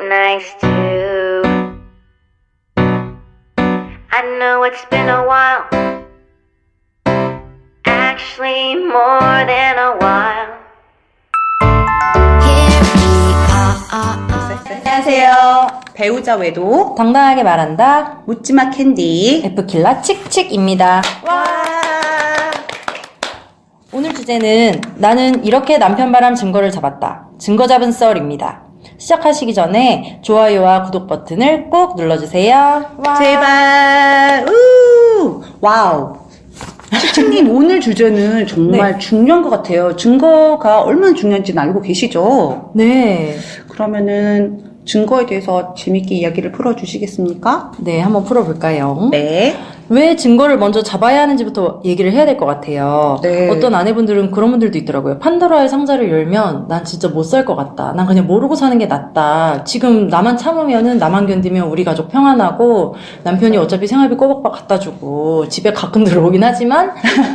nice too. I know it's been a while, actually more than a while. 안녕하세요. 배우자 외도 당당하게 말한다. 묻지마 캔디 F킬러 칙칙입니다. 와. 오늘 주제는 나는 이렇게 남편 바람 증거를 잡았다. 증거 잡은 썰입니다. 시작하시기 전에 좋아요와 구독 버튼을 꼭 눌러주세요. 와. 제발. 우. 와우. 칙칙님 오늘 주제는 정말 네. 중요한 것 같아요. 증거가 얼마나 중요한지는 알고 계시죠? 네. 그러면은 증거에 대해서 재밌게 이야기를 풀어주시겠습니까? 네, 한번 풀어볼까요? 네. 왜 증거를 먼저 잡아야 하는지부터 얘기를 해야 될 것 같아요. 네. 어떤 아내분들은 그런 분들도 있더라고요. 판도라의 상자를 열면 난 진짜 못 살 것 같다. 난 그냥 모르고 사는 게 낫다. 지금 나만 참으면은 나만 견디면 우리 가족 평안하고 남편이 어차피 생활비 꼬박꼬박 갖다 주고 집에 가끔 들어오긴 하지만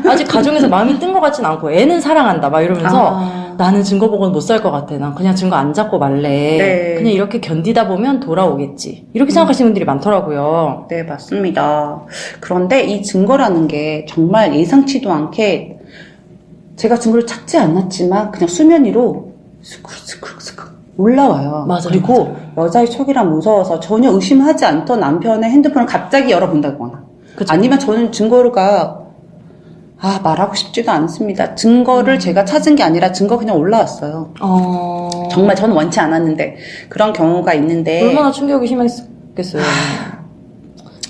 아직 가정에서 마음이 뜬 것 같진 않고 애는 사랑한다 막 이러면서 나는 증거 보고는 못 살 것 같아. 난 그냥 증거 안 잡고 말래. 네. 그냥 이렇게 견디다 보면 돌아오겠지. 이렇게 생각하시는 분들이 많더라고요. 네, 맞습니다. 그런데 이 증거라는 게 정말 예상치도 않게 제가 증거를 찾지 않았지만 그냥 수면 위로 스크스크스크 올라와요. 맞아요, 그리고 여자의 촉이란 무서워서 전혀 의심하지 않던 남편의 핸드폰을 갑자기 열어본다거나 그쵸. 아니면 저는 증거가 말하고 싶지도 않습니다. 증거를 제가 찾은 게 아니라 증거 그냥 올라왔어요. 정말 저는 원치 않았는데 그런 경우가 있는데 얼마나 충격이 심했겠어요.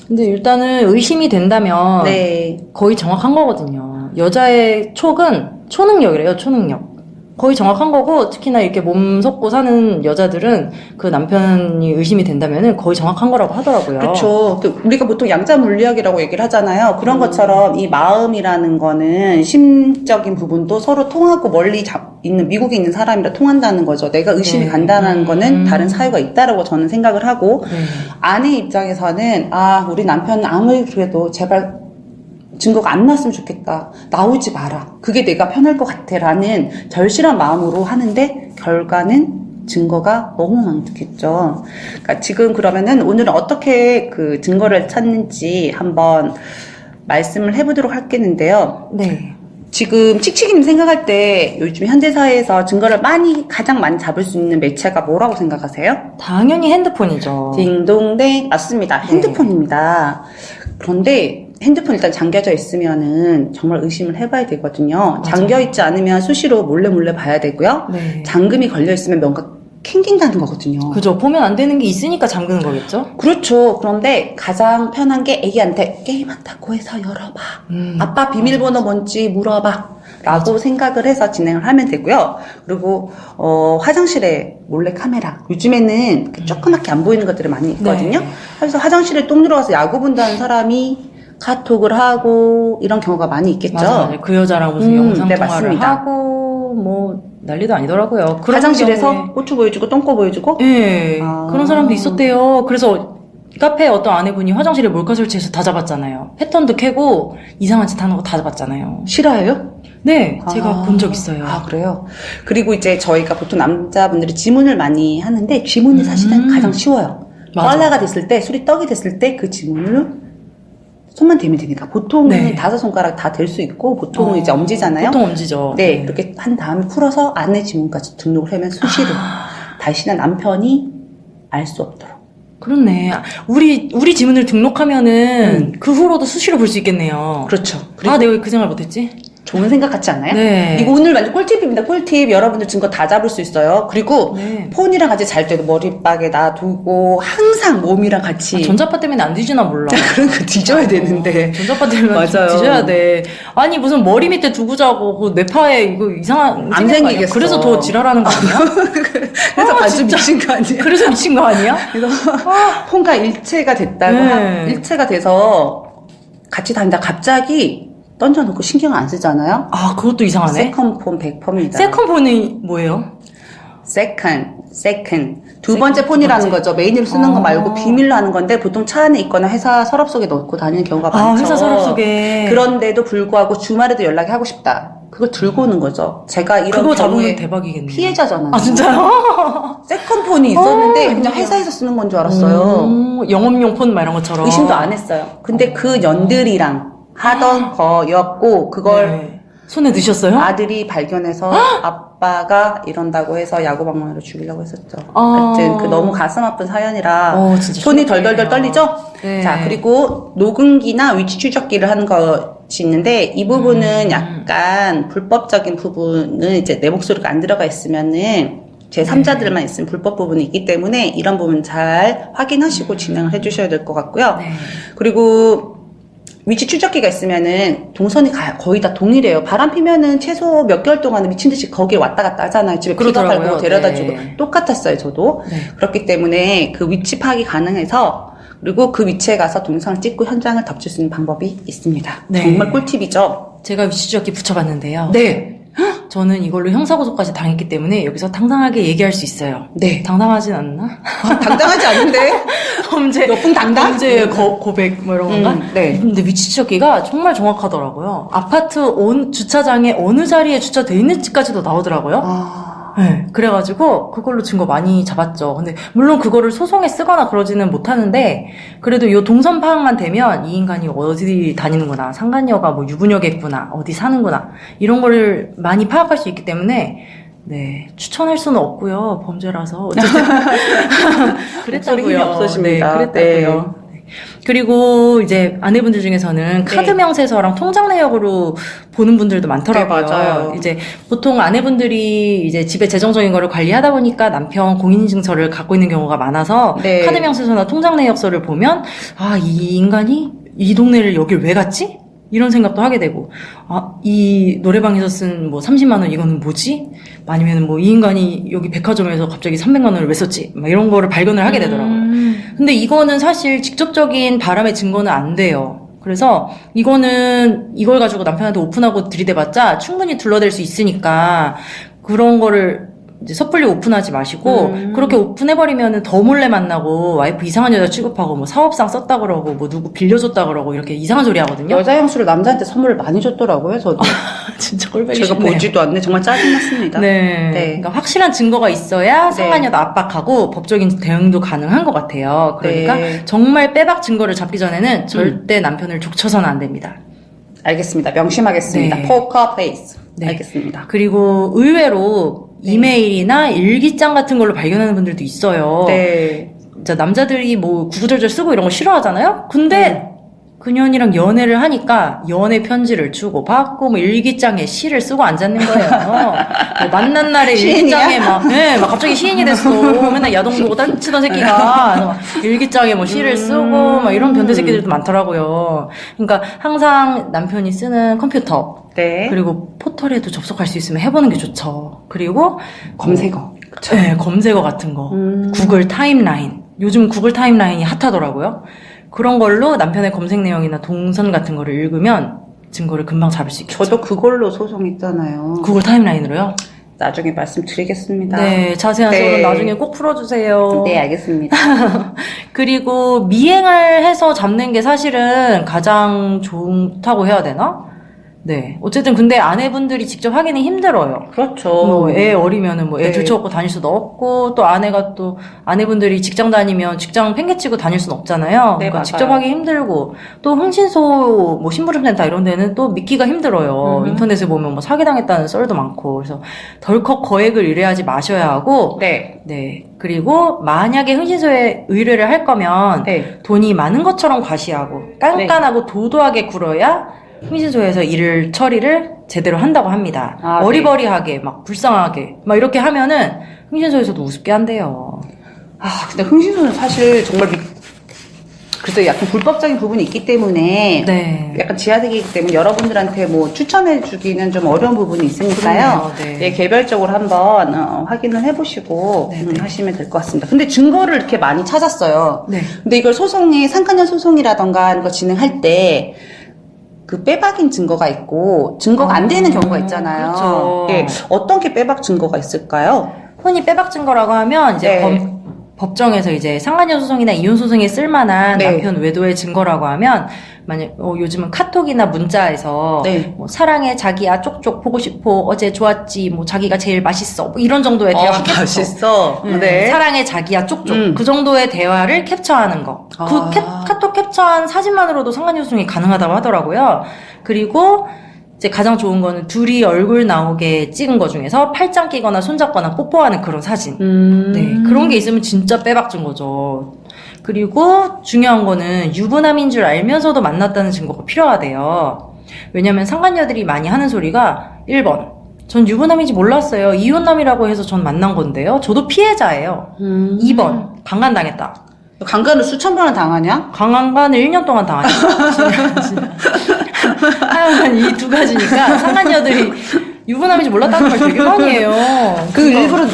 근데 일단은 의심이 된다면 네. 거의 정확한 거거든요. 여자의 촉은 초능력이래요, 초능력. 거의 정확한 거고, 특히나 이렇게 몸 섞고 사는 여자들은 그 남편이 의심이 된다면은 거의 정확한 거라고 하더라고요. 그렇죠. 우리가 보통 양자 물리학이라고 얘기를 하잖아요. 그런 것처럼 이 마음이라는 거는 심적인 부분도 서로 통하고 멀리 있는 미국에 있는 사람이라 통한다는 거죠. 내가 의심이 네. 간다는 거는 다른 사유가 있다라고 저는 생각을 하고 네. 아내 입장에서는 우리 남편은 아무리 그래도 제발 증거가 안 났으면 좋겠다. 나오지 마라. 그게 내가 편할 것 같아. 라는 절실한 마음으로 하는데 결과는 증거가 너무 많겠죠. 그러니까 지금 그러면은 오늘은 어떻게 그 증거를 찾는지 한번 말씀을 해보도록 하겠는데요. 네. 지금 칙칙이님 생각할 때 요즘 현대사회에서 증거를 가장 많이 잡을 수 있는 매체가 뭐라고 생각하세요? 당연히 핸드폰이죠. 딩동댕. 맞습니다. 핸드폰입니다. 그런데 핸드폰 일단 잠겨져 있으면은 정말 의심을 해봐야 되거든요. 잠겨 있지 않으면 수시로 몰래 봐야 되고요. 네. 잠금이 걸려 있으면 뭔가 캥긴다는 거거든요. 그죠. 보면 안 되는 게 있으니까 잠그는 거겠죠? 그렇죠. 그런데 가장 편한 게 애기한테 게임한다고 해서 열어봐. 아빠 비밀번호 뭔지 물어봐. 라고 생각을 해서 진행을 하면 되고요. 그리고 화장실에 몰래 카메라. 요즘에는 조그맣게 안 보이는 것들이 많이 있거든요. 네. 그래서 화장실에 똥 들어가서 야구 본다는 사람이 카톡을 하고 이런 경우가 많이 있겠죠. 맞아요. 그 여자랑 무슨 영상 네, 통화를 맞습니다. 하고 뭐 난리도 아니더라고요. 그런 화장실에서 경우에 고추 보여주고 똥꼬 보여주고. 예, 그런 사람도 있었대요. 그래서 카페에 어떤 아내분이 화장실에 몰카 설치해서 다 잡았잖아요. 패턴도 캐고 이상한 짓 하는 거 다 잡았잖아요. 실화예요? 네, 제가 본 적 있어요. 그래요? 그리고 이제 저희가 보통 남자분들이 지문을 많이 하는데 지문이 사실은 가장 쉬워요. 맞아. 빨라가 됐을 때, 술이 떡이 됐을 때 그 지문을 손만 대면 되니까. 보통은 네. 5손가락 다 될 수 있고 보통은 이제 엄지잖아요. 보통 엄지죠. 네, 그렇게 한 다음에 풀어서 아내 지문까지 등록을 하면 수시로 다시는 남편이 알 수 없도록. 그렇네. 우리 지문을 등록하면은 그 후로도 수시로 볼 수 있겠네요. 그렇죠. 내가 왜 그 생각 못했지? 좋은 생각 같지 않나요? 네. 이거 오늘 완전 꿀팁입니다. 꿀팁. 여러분들 증거 다 잡을 수 있어요. 그리고 네. 폰이랑 같이 잘 때도 머리박에 놔두고 항상 몸이랑 같이 전자파 때문에 안 뒤지나 몰라. 그런 거 뒤져야 되는데. 전자파 때문에 맞아요. 뒤져야 돼. 아니 무슨 머리 밑에 두고 자고 그 뇌파에 이거 이상한 안 생긴 거 아니야? 생기겠어. 그래서 더 지랄하는 거 아니야? 그래서 반쯤 진짜. 미친 거 아니에요? 그래서 미친 거 아니야? 그래서 폰과 일체가 됐다고 네. 일체가 돼서 같이 다니다 갑자기 던져놓고 신경 안 쓰잖아요. 그것도 이상하네. 세컨폰 100%입니다. 세컨폰이 뭐예요? 세컨. 두 번째 폰이라는 두 번째. 거죠. 메인으로 쓰는 거 말고 비밀로 하는 건데 보통 차 안에 있거나 회사 서랍 속에 넣고 다니는 경우가 많죠. 회사 서랍 속에. 그런데도 불구하고 주말에도 연락이 하고 싶다. 그걸 들고 오는 거죠. 제가 이런 그거 잡으면 경우에 대박이겠네요. 피해자잖아요. 아, 진짜요? 세컨폰이 있었는데 그냥 진짜. 회사에서 쓰는 건 줄 알았어요. 영업용 폰 막 이런 것처럼. 의심도 안 했어요. 근데 그 년들이랑 하던 거였고 그걸 네. 손에 넣으셨어요? 아들이 발견해서 아빠가 이런다고 해서 야구방망이로 죽이려고 했었죠. 아. 하여튼 그 너무 가슴 아픈 사연이라 진짜 손이 충격적이네요. 덜덜덜 떨리죠? 네. 자, 그리고 녹음기나 위치 추적기를 하는 것이 있는데 이 부분은 약간 불법적인 부분은 이제 내 목소리가 안 들어가 있으면은 제 3자들만 있으면 불법 부분이 있기 때문에 이런 부분 잘 확인하시고 진행을 해주셔야 될 것 같고요. 네. 그리고 위치 추적기가 있으면은 동선이 거의 다 동일해요. 바람 피면은 최소 몇 개월 동안은 미친 듯이 거기에 왔다 갔다 하잖아요. 집에 그러더라고요. 픽업하고 데려다주고. 네. 똑같았어요, 저도. 네. 그렇기 때문에 그 위치 파악이 가능해서 그리고 그 위치에 가서 동영상을 찍고 현장을 덮칠 수 있는 방법이 있습니다. 네. 정말 꿀팁이죠? 제가 위치추적기 붙여봤는데요. 네. 저는 이걸로 형사고소까지 당했기 때문에 여기서 당당하게 얘기할 수 있어요. 네. 당당하진 않나? 당당하지 않은데? 범죄, 높은 당당? 범죄 고백 뭐 이런 건가? 네. 근데 위치추적기가 정말 정확하더라고요. 아파트 주차장에 어느 자리에 주차돼 있는지까지도 나오더라고요. 네, 그래가지고 그걸로 증거 많이 잡았죠. 근데 물론 그거를 소송에 쓰거나 그러지는 못하는데 그래도 요 동선 파악만 되면 이 인간이 어디 다니는구나, 상간녀가 뭐 유부녀겠구나, 어디 사는구나 이런 거를 많이 파악할 수 있기 때문에 네, 추천할 수는 없고요. 범죄라서 어쨌든 목소리 힘이 없으십니다. 네, 그랬다고요. 그리고 이제 아내분들 중에서는 카드 명세서랑 통장 내역으로 보는 분들도 많더라고요. 네, 맞아요. 이제 보통 아내분들이 이제 집에 재정적인 거를 관리하다 보니까 남편 공인인증서를 갖고 있는 경우가 많아서 네. 카드 명세서나 통장 내역서를 보면 아, 이 인간이 이 동네를 여길 왜 갔지? 이런 생각도 하게 되고, 아, 이 노래방에서 쓴 뭐 30만 원 이거는 뭐지? 아니면 뭐 이 인간이 여기 백화점에서 갑자기 300만 원을 왜 썼지? 막 이런 거를 발견을 하게 되더라고요. 근데 이거는 사실 직접적인 바람의 증거는 안 돼요. 그래서 이거는 이걸 가지고 남편한테 오픈하고 들이대봤자 충분히 둘러댈 수 있으니까 그런 거를 이제 섣불리 오픈하지 마시고 그렇게 오픈해버리면은 더 몰래 만나고 와이프 이상한 여자 취급하고 뭐 사업상 썼다 그러고 뭐 누구 빌려줬다 그러고 이렇게 이상한 소리 하거든요. 여자 향수를 남자한테 선물을 많이 줬더라고요, 저도. 진짜 꼴보기 제가 싫네요. 보지도 않네. 정말 짜증났습니다. 네. 네. 그러니까 확실한 증거가 있어야 상간녀도 압박하고 법적인 대응도 가능한 것 같아요. 그러니까 네. 정말 빼박 증거를 잡기 전에는 절대 남편을 족쳐서는 안 됩니다. 알겠습니다. 명심하겠습니다. 네. 포커 페이스. 네. 알겠습니다. 그리고 의외로 이메일이나 일기장 같은 걸로 발견하는 분들도 있어요. 네. 진짜 남자들이 뭐 구구절절 쓰고 이런 거 싫어하잖아요? 근데 그년이랑 연애를 하니까 연애 편지를 주고 받고 뭐 일기장에 시를 쓰고 앉았는 거예요. 뭐 만난 날에 일기장에 막 갑자기 시인이 됐어. 맨날 야동 보고 딴치던 새끼가 그래서 막 일기장에 뭐 시를 쓰고 막 이런 변태 새끼들도 많더라고요. 그러니까 항상 남편이 쓰는 컴퓨터 네. 그리고 포털에도 접속할 수 있으면 해보는 게 좋죠. 그리고 검색어. 그쵸. 네, 검색어 같은 거. 구글 타임라인. 요즘 구글 타임라인이 핫하더라고요. 그런 걸로 남편의 검색 내용이나 동선 같은 거를 읽으면 증거를 금방 잡을 수 있겠죠. 저도 그걸로 소송했잖아요. 구글 타임라인으로요? 나중에 말씀드리겠습니다. 네, 자세한 네. 소는 나중에 꼭 풀어주세요. 네, 알겠습니다. 그리고 미행을 해서 잡는 게 사실은 가장 좋다고 해야 되나? 네. 어쨌든 근데 아내분들이 직접 하기는 힘들어요. 그렇죠. 뭐 애 어리면은 뭐 애 네. 들쳐갖고 다닐 수도 없고 또 아내가 또 아내분들이 직장 다니면 직장 팽개치고 다닐 수는 없잖아요. 네, 그러니까 맞아요. 직접 하기 힘들고 또 흥신소 뭐 심부름센터 이런 데는 또 믿기가 힘들어요. 인터넷에 보면 뭐 사기당했다는 썰도 많고 그래서 덜컥 거액을 의뢰하지 마셔야 하고 네. 네. 그리고 만약에 흥신소에 의뢰를 할 거면 네. 돈이 많은 것처럼 과시하고 깐깐하고 도도하게 굴어야 흥신소에서 일을 처리를 제대로 한다고 합니다. 아, 어리버리하게 막 불쌍하게 막 이렇게 하면은 흥신소에서도 우습게 한대요. 아, 근데 흥신소는 사실 정말 그래서 약간 불법적인 부분이 있기 때문에 네. 약간 지하세계이기 때문에 여러분들한테 뭐 추천해주기는 좀 어려운 부분이 있으니까요. 그러네요, 네. 개별적으로 한번 확인을 해보시고 하시면 될 것 같습니다. 근데 증거를 이렇게 많이 찾았어요. 네. 근데 이걸 상간녀 소송이라던가 이런 거 진행할 때 그 빼박인 증거가 있고 증거가 안 되는 경우가 있잖아요. 그렇죠. 예, 어떤 게 빼박 증거가 있을까요? 흔히 빼박 증거라고 하면 이제 네. 법정에서 이제 상간녀 소송이나 이혼 소송에 쓸만한 네. 남편 외도의 증거라고 하면 만약 요즘은 카톡이나 문자에서 네. 뭐 사랑해 자기야 쪽쪽 보고 싶어 어제 좋았지 뭐 자기가 제일 맛있어 뭐 이런 정도의 대화 캡처. 맛있어. 네. 사랑해 자기야 쪽쪽 그 정도의 대화를 캡처하는 거. 그 카톡 캡처한 사진만으로도 상관요청이 가능하다고 하더라고요. 그리고 이제 가장 좋은 거는 둘이 얼굴 나오게 찍은 거 중에서 팔짱 끼거나 손잡거나 뽀뽀하는 그런 사진. 네, 그런 게 있으면 진짜 빼박준 거죠. 그리고 중요한 거는 유부남인 줄 알면서도 만났다는 증거가 필요하대요. 왜냐면 상간녀들이 많이 하는 소리가 1번. 전 유부남인지 몰랐어요. 이혼남이라고 해서 전 만난 건데요. 저도 피해자예요. 2번. 강간당했다. 강간을 수천 번을 당하냐? 강간을 1년 동안 당하죠. 하여간 이 두 가지니까 상간녀들이 유부남인지 몰랐다는 말 되게 많이 해요. 그 일부러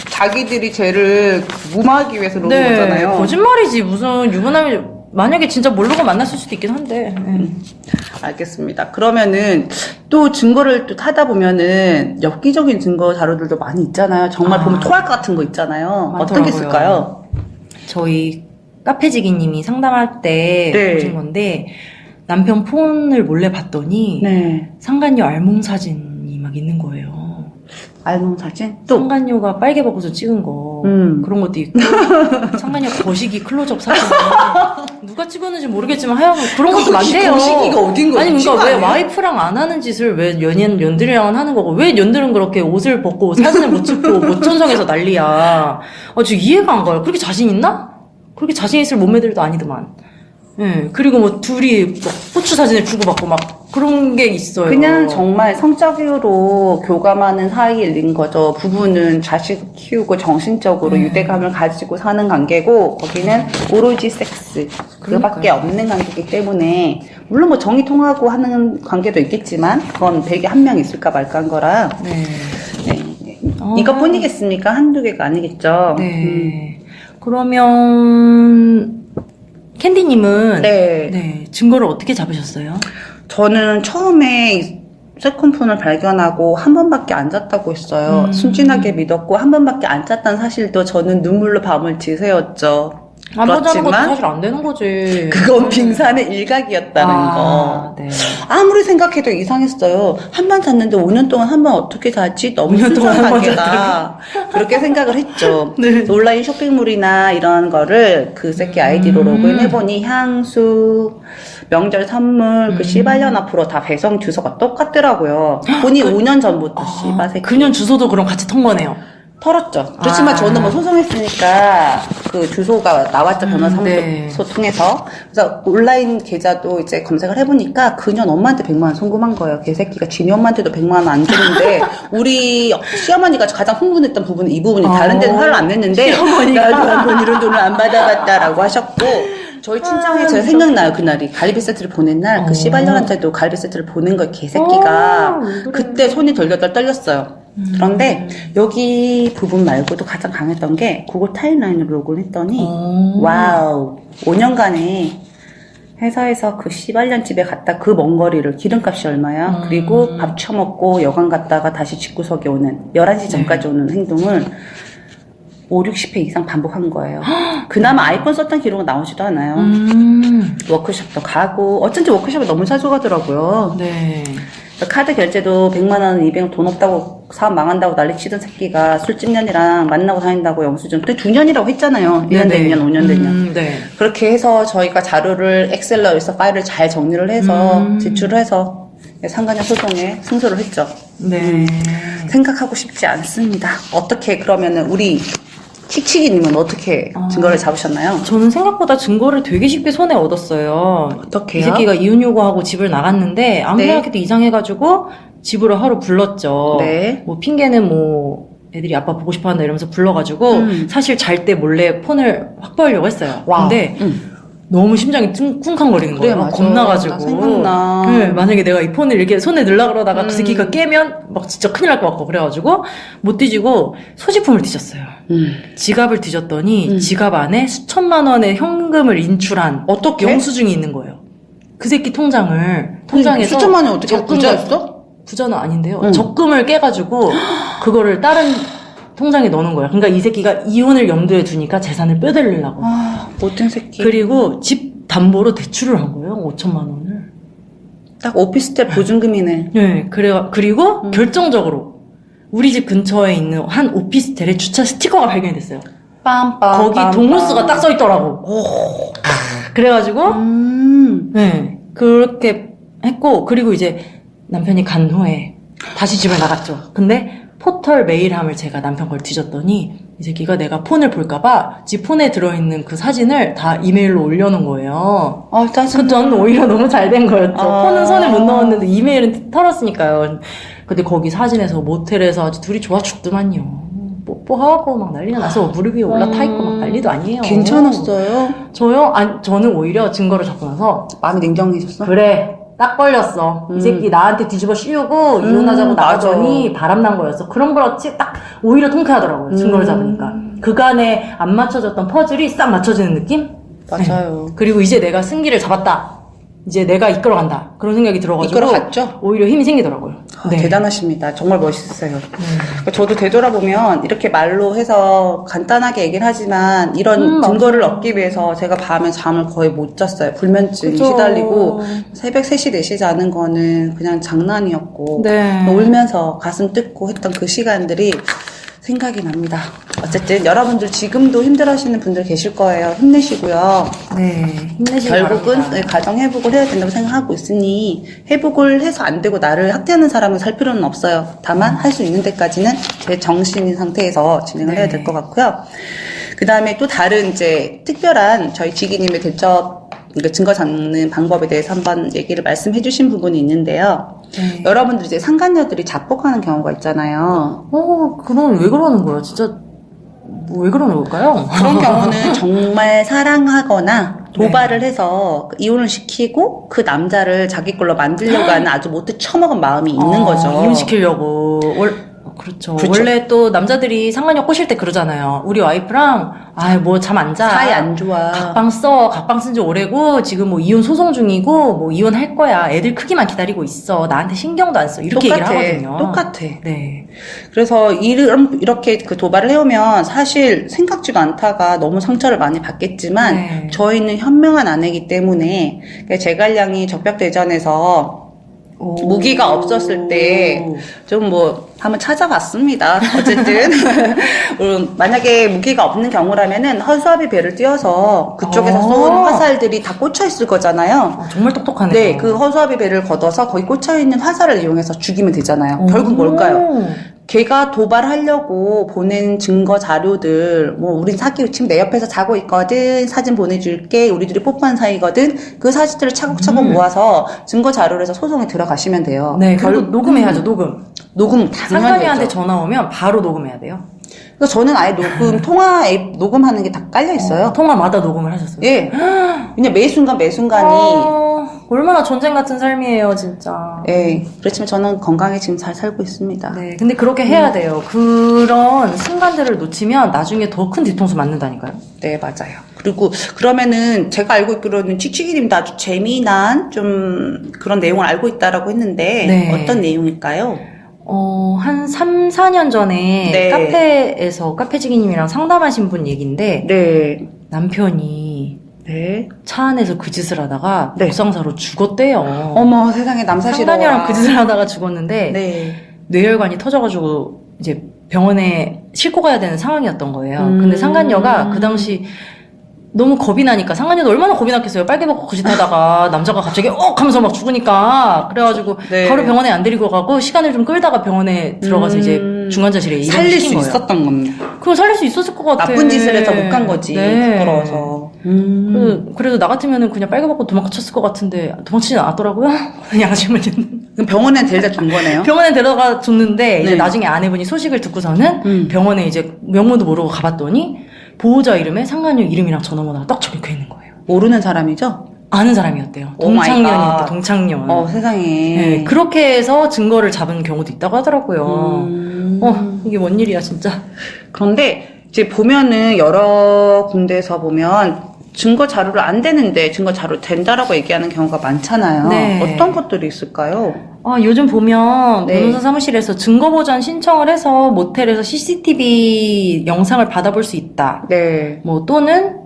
자기들이 죄를 무마하기 위해서 그러는 거잖아요. 거짓말이지. 무슨 유부남이 만약에 진짜 모르고 만났을 수도 있긴 한데. 알겠습니다. 그러면은 또 증거를 또 타다 보면은 엽기적인 증거 자료들도 많이 있잖아요. 정말 보면 토할 것 같은 거 있잖아요. 어떤 게 있을까요? 저희 카페지기님이 상담할 때 네. 보신 건데 남편 폰을 몰래 봤더니 네. 상간녀 알몸 사진이 막 있는 거예요. 알몸 사진? 또 상간녀가 빨개 벗고서 찍은 거 그런 것도 있고 상간녀 거시기 클로즈업 사진 누가 찍었는지 모르겠지만 하여간 그런 것도 많대요. 거시기가 어딘 거지? 아니 그러니까 왜 와이프랑 안 하는 짓을 왜 연들이랑은 하는 거고 왜 연들은 그렇게 옷을 벗고 사진을 못 찍고 모천성에서 난리야. 저 이해가 안 가요. 그렇게 자신 있나? 그렇게 자신 있을 몸매들도 아니더만. 예, 그리고 뭐 둘이 막 고추 사진을 주고받고 막 그런 게 있어요. 그냥 정말 성적으로 교감하는 사이인 거죠. 부부는 자식 키우고 정신적으로 유대감을 가지고 사는 관계고 거기는 오로지 섹스 그거밖에 없는 관계이기 때문에 물론 뭐 정이 통하고 하는 관계도 있겠지만 그건 되게 한 명 있을까 말까 한 거라 네. 이것뿐이겠습니까? 한두 개가 아니겠죠. 네. 그러면 캔디님은 네. 증거를 어떻게 잡으셨어요? 저는 처음에 세컨폰을 발견하고 한 번밖에 안 잤다고 했어요. 순진하게 믿었고 한 번밖에 안 잤다는 사실도 저는 눈물로 밤을 지새웠죠. 안 보자는 것도 그렇지만 사실 안 되는 거지. 그건 빙산의 일각이었다는 거. 네. 아무리 생각해도 이상했어요. 한 번 잤는데 5년 동안 한 번 어떻게 자지? 너무 5년 동안 순수한 한번 관계다. 그렇게 생각을 했죠. 네. 온라인 쇼핑몰이나 이런 거를 그 새끼 아이디로 로그인해보니 향수, 명절 선물, 그 씨발년 앞으로 다 배송 주소가 똑같더라고요. 본이 5년 전부터 씨발 새끼. 그년 주소도 그럼 같이 턴 거네요. 털었죠. 그렇지만 저는 뭐 소송했으니까 그 주소가 나왔죠. 변호사무소 네. 통해서. 그래서 온라인 계좌도 이제 검색을 해보니까 그년 엄마한테 100만 원 송금한 거예요. 개새끼가 지니 엄마한테도 100만 원 안 주는데 우리 시어머니가 가장 흥분했던 부분은 이 부분이 다른 데는 화를 안 냈는데 나도 한번 이런 돈을 안 받아봤다라고 하셨고 저희 친정에 제가 생각나요. 그날이 갈비 세트를 보낸 날 그 씨발년한테도 갈비 세트를 보낸 거예요. 개새끼가. 그때 손이 덜덜덜 떨렸어요. 그런데 여기 부분 말고도 가장 강했던 게 구글 타임라인으로 로그인했더니 와우 5년간에 회사에서 그 씨발년 집에 갔다 그 먼 거리를 기름값이 얼마야? 그리고 밥 처먹고 여관 갔다가 다시 집구석에 오는 11시 전까지 오는 행동을 5, 60회 이상 반복한 거예요. 그나마 아이폰 썼던 기록은 나오지도 않아요. 워크숍도 가고 어쩐지 워크숍에 너무 자주 가더라고요. 네. 카드 결제도 100만 원, 200원 돈 없다고 사업 망한다고 난리 치던 새끼가 술집 년이랑 만나고 다닌다고 영수증 또 2년이라고 했잖아요. 1년 된 년, 5년 된 년. 네. 그렇게 해서 저희가 자료를 엑셀러에서 파일을 잘 정리를 해서 제출을 해서 상간녀 소송에 승소를 했죠. 네. 생각하고 싶지 않습니다. 어떻게 그러면은 우리 칙칙이님은 어떻게 증거를 잡으셨나요? 저는 생각보다 증거를 되게 쉽게 손에 얻었어요. 어떻게요? 이 새끼가 이혼 요구하고 집을 나갔는데 아무 생각해도 이상해가지고 집으로 하루 불렀죠. 네. 뭐 핑계는 뭐 애들이 아빠 보고 싶어한다 이러면서 불러가지고 사실 잘 때 몰래 폰을 확보하려고 했어요. 와. 근데 너무 심장이 쿵쾅거리는 거예요. 맞아. 겁나가지고. 나 생각나. 네, 만약에 내가 이 폰을 이렇게 손에 넣으려고 그러다가 그 새끼가 깨면 막 진짜 큰일 날 것 같고 그래가지고 못 뒤지고 소지품을 뒤졌어요. 지갑을 뒤졌더니 지갑 안에 수천만 원의 현금을 인출한 어떻게? 영수증이 있는 거예요. 그 새끼 통장에서 수천만 원이 어떻게 적금 부자였어? 부자는 아닌데요. 적금을 깨가지고 그거를 다른 통장에 넣는 거예요. 그러니까 이 새끼가 이혼을 염두에 두니까 재산을 빼돌리려고. 못된 새끼. 그리고 집 담보로 대출을 한 거예요. 5천만 원을. 딱 오피스텔 보증금이네. 네, 그리고 결정적으로 우리 집 근처에 있는 한 오피스텔에 주차 스티커가 발견이 됐어요. 빰빰. 거기 동호수가 딱 써있더라고. 그래가지고, 네, 그렇게 했고, 그리고 이제 남편이 간 후에 다시 집을 나갔죠. 근데 포털 메일함을 제가 남편 걸 뒤졌더니 이 새끼가 내가 폰을 볼까봐 지 폰에 들어있는 그 사진을 다 이메일로 올려놓은 거예요. 짜증나. 그전 오히려 너무 잘 된 거였죠. 폰은 손에 못 넣었는데 이메일은 털었으니까요. 근데 거기 사진에서 모텔에서 아주 둘이 좋아 죽더만요. 뽀뽀하고 막 난리가 나서 무릎 위에 올라타 있고 막 난리도 아니에요. 괜찮았어요? 저요? 아니, 저는 오히려 증거를 잡고 나서 마음이 냉정해졌어? 그래, 딱 걸렸어. 이 새끼 나한테 뒤집어 씌우고 이혼하자고 나가더니 바람난 거였어. 그런 거렇지 딱 오히려 통쾌하더라고요. 증거를 잡으니까. 그간에 안 맞춰졌던 퍼즐이 싹 맞춰지는 느낌? 맞아요. 네. 그리고 이제 내가 승기를 잡았다. 이제 내가 이끌어간다. 그런 생각이 들어가지고 이끌어갔죠? 오히려 힘이 생기더라고요. 네. 대단하십니다. 정말 멋있으세요. 그러니까 저도 되돌아보면 이렇게 말로 해서 간단하게 얘기를 하지만 이런 증거를 얻기 위해서 제가 밤에 잠을 거의 못 잤어요. 불면증 그쵸. 시달리고 새벽 3시, 4시 자는 거는 그냥 장난이었고 네. 울면서 가슴 뜯고 했던 그 시간들이 생각이 납니다. 어쨌든 여러분들 지금도 힘들어하시는 분들 계실 거예요. 힘내시고요. 네, 힘내시기 결국은 바랍니다. 가정 회복을 해야 된다고 생각하고 있으니 회복을 해서 안 되고 나를 학대하는 사람을 살 필요는 없어요. 다만 할 수 있는 데까지는 제 정신인 상태에서 진행을 해야 될 것 같고요. 그 다음에 또 다른 이제 특별한 저희 지기님의 대처 증거 잡는 방법에 대해서 한번 얘기를 말씀해 주신 부분이 있는데요. 네. 여러분들 이제 상간녀들이 자폭하는 경우가 있잖아요. 그건 왜 그러는 거야? 진짜 왜 그러는 걸까요? 그런 경우는 정말 사랑하거나 도발을 해서 이혼을 시키고 그 남자를 자기 걸로 만들려고 하는 아주 못돼 처먹은 마음이 있는 거죠. 이혼시키려고. 그렇죠. 그렇죠. 원래 또 남자들이 상간녀 꼬실 때 그러잖아요. 우리 와이프랑 뭐 잠 안 자. 사이 안 좋아. 각방 쓴 지 오래고 지금 뭐 이혼 소송 중이고 뭐 이혼할 거야. 애들 크기만 기다리고 있어. 나한테 신경도 안 써. 이렇게 똑같아. 얘기를 하거든요. 똑같아. 네. 그래서 이렇게 그 도발을 해오면 사실 생각지도 않다가 너무 상처를 많이 받겠지만 네. 저희는 현명한 아내이기 때문에 제갈량이 적벽대전에서 무기가 없었을 때 좀 뭐 한번 찾아봤습니다. 어쨌든 만약에 무기가 없는 경우라면은 허수아비 배를 띄워서 그쪽에서 쏜 화살들이 다 꽂혀 있을 거잖아요. 정말 똑똑하네요. 네, 그 허수아비 배를 걷어서 거기 꽂혀 있는 화살을 이용해서 죽이면 되잖아요. 결국 뭘까요? 걔가 도발하려고 보낸 증거 자료들, 뭐, 우린 사귀고 지금 내 옆에서 자고 있거든, 사진 보내줄게, 우리들이 뽀뽀한 사이거든, 그 사진들을 차곡차곡 모아서 증거 자료를 해서 소송에 들어가시면 돼요. 네, 그리고 녹음해야죠, 녹음. 녹음 당연히 상간녀한테 해야죠. 전화 오면 바로 녹음해야 돼요. 그래서 저는 아예 통화 앱 녹음하는 게 다 깔려 있어요. 통화마다 녹음을 하셨어요. 예. 그냥 매 순간 매 순간이. 얼마나 전쟁 같은 삶이에요, 진짜. 예. 그렇지만 저는 건강에 지금 잘 살고 있습니다. 네, 근데 그렇게 해야 돼요. 그런 순간들을 놓치면 나중에 더 큰 뒤통수 맞는다니까요. 네, 맞아요. 그리고 그러면은 제가 알고 있기로는 칙칙이님도 아주 재미난 좀 그런 내용을 알고 있다라고 했는데 네. 어떤 내용일까요? 한 3, 4년 전에 네. 카페에서 카페지기님이랑 상담하신 분 얘기인데 네. 남편이 네. 차 안에서 그 짓을 하다가 네. 목상사로 죽었대요. 어머, 세상에 남사시러워. 상간녀랑 그 짓을 하다가 죽었는데 네. 뇌혈관이 터져가지고 이제 병원에 싣고 가야 되는 상황이었던 거예요. 근데 상간녀가 그 당시 너무 겁이 나니까 상간녀도 얼마나 겁이 났겠어요. 빨개 먹고 그 짓 하다가 남자가 갑자기 하면서 막 죽으니까 그래가지고 네. 바로 병원에 안 데리고 가고 시간을 좀 끌다가 병원에 들어가서 이제 중환자실에 입원을 살릴 수 시킨 거예요. 있었던 겁니다. 그럼 살릴 수 있었을 것 같아. 나쁜 짓을 해서 못 간 거지. 네. 부끄러워서. 그래도 나 같으면은 그냥 빨개 먹고 도망쳤을 것 같은데 도망치진 않았더라고요. 양심을 듣는. 그럼 병원에 데려다 준 거네요? 병원에 데려가 줬는데 이제 네. 나중에 아내분이 소식을 듣고서는 병원에 이제 명문도 모르고 가봤더니 보호자 이름에 상간녀 이름이랑 전화번호가 딱 적혀 있는 거예요. 모르는 사람이죠? 아는 사람이었대요. 오 마이 동창년이었대, 갓. 동창년. 세상에. 네, 그렇게 해서 증거를 잡은 경우도 있다고 하더라고요. 이게 뭔 일이야, 진짜. 그런데 이제 보면은 여러 군데에서 보면 증거 자료를 안 되는데 증거 자료 된다라고 얘기하는 경우가 많잖아요. 네. 어떤 것들이 있을까요? 요즘 보면 네. 변호사 사무실에서 증거보전 신청을 해서 모텔에서 CCTV 영상을 받아볼 수 있다. 네. 뭐 또는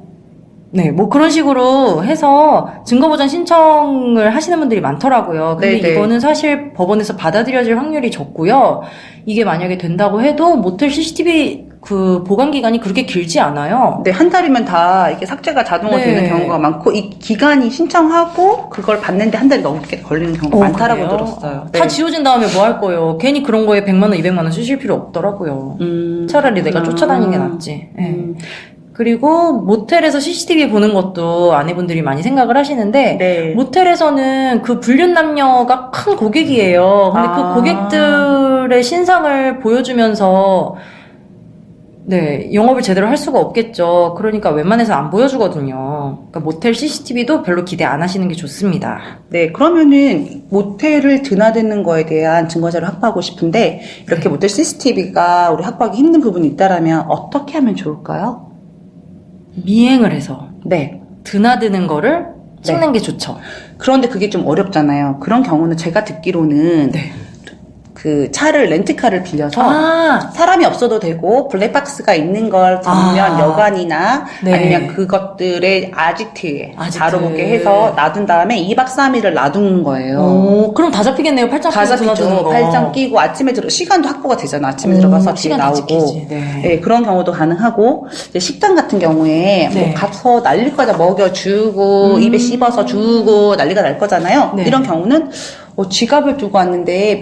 네, 뭐 그런 식으로 해서 증거보전 신청을 하시는 분들이 많더라고요. 근데 네네. 이거는 사실 법원에서 받아들여질 확률이 적고요. 이게 만약에 된다고 해도 모텔 CCTV 그 보관 기간이 그렇게 길지 않아요. 네, 한 달이면 다 이게 삭제가 자동으로 네. 되는 경우가 많고, 이 기간이 신청하고 그걸 받는데 한 달이 넘게 걸리는 경우가 많다라고 그래요? 들었어요. 다 지워진 다음에 뭐 할 거예요? 괜히 그런 거에 100만 원, 200만 원 쓰실 필요 없더라고요. 차라리 내가 쫓아다니는 게 낫지. 네. 그리고 모텔에서 CCTV 보는 것도 아내분들이 많이 생각을 하시는데 네. 모텔에서는 그 불륜 남녀가 큰 고객이에요. 근데 아. 그 고객들의 신상을 보여주면서 네, 영업을 제대로 할 수가 없겠죠. 그러니까 웬만해서 안 보여주거든요. 그러니까 모텔 CCTV도 별로 기대 안 하시는 게 좋습니다. 네, 그러면은 모텔을 드나드는 거에 대한 증거자를 확보하고 싶은데, 이렇게 모텔 CCTV가 우리 확보하기 힘든 부분이 있다라면 어떻게 하면 좋을까요? 미행을 해서 네. 드나드는 거를 찍는 게 좋죠. 그런데 그게 좀 어렵잖아요. 그런 경우는 제가 듣기로는 네. 그 차를 렌트카를 빌려서 아, 사람이 없어도 되고 블랙박스가 있는 걸 전면 아. 여관이나 네. 아니면 그것들의 아지트에 아지트. 다뤄보게 해서 놔둔 다음에 2박 3일을 놔두는 거예요. 오, 그럼 다 잡히겠네요. 팔짱 다 끼고 드나드는 잡히죠. 거. 팔짱 끼고 아침에 시간도 확보가 되잖아. 아침에 들어가서 뒤에 시간 다 나오고. 지키지. 네. 네, 그런 경우도 가능하고, 이제 식당 같은 경우에 네. 뭐 가서 날릴 거다 먹여주고, 입에 씹어서 주고 난리가 날 거잖아요. 네. 이런 경우는 지갑을 두고 왔는데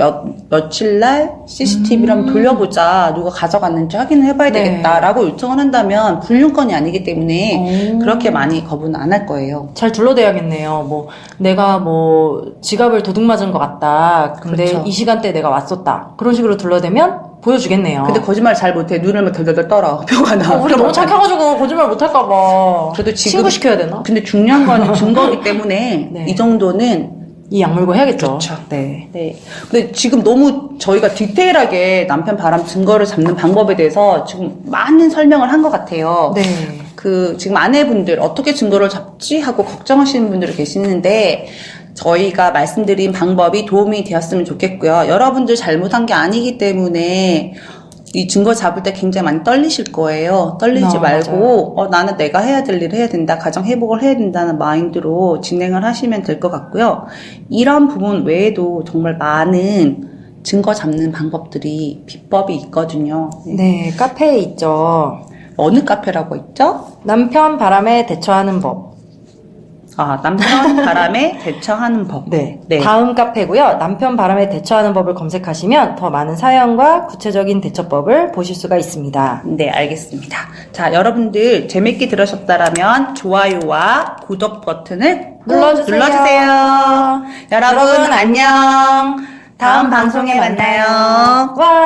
며칠 날 CCTV를 한번 돌려보자. 누가 가져갔는지 확인을 해봐야 네. 되겠다라고 요청을 한다면 불륜건이 아니기 때문에 그렇게 많이 거부는 안 할 거예요. 잘 둘러대야겠네요. 뭐 내가 뭐 지갑을 도둑 맞은 것 같다. 근데 그렇죠. 이 시간대에 내가 왔었다. 그런 식으로 둘러대면 보여주겠네요. 근데 거짓말 잘 못해. 눈을 덜덜덜 떨어. 표가 나. 우리 너무 착해가지고 거짓말 못할까봐. 그래도 지금 친구 시켜야 되나? 근데 중요한 건 증거기 때문에 네. 이 정도는 이 약물고 해야겠죠. 그렇죠. 네. 네. 근데 지금 너무 저희가 디테일하게 남편 바람 증거를 잡는 방법에 대해서 지금 많은 설명을 한 것 같아요. 네. 그 지금 아내분들 어떻게 증거를 잡지 하고 걱정하시는 분들이 계시는데 저희가 말씀드린 방법이 도움이 되었으면 좋겠고요. 여러분들 잘못한 게 아니기 때문에 이 증거 잡을 때 굉장히 많이 떨리실 거예요. 떨리지 말고 나는 내가 해야 될 일을 해야 된다. 가정 회복을 해야 된다는 마인드로 진행을 하시면 될 것 같고요. 이런 부분 외에도 정말 많은 증거 잡는 방법들이 비법이 있거든요. 네, 카페에 있죠. 어느 카페라고 있죠? 남편 바람에 대처하는 법. 남편 바람에 대처하는 법. 네. 네. 다음 카페고요. 남편 바람에 대처하는 법을 검색하시면 더 많은 사연과 구체적인 대처법을 보실 수가 있습니다. 네, 알겠습니다. 자, 여러분들 재밌게 들으셨다라면 좋아요와 구독 버튼을 꼭 눌러주세요. 여러분 안녕. 다음 방송에 만나요. 와.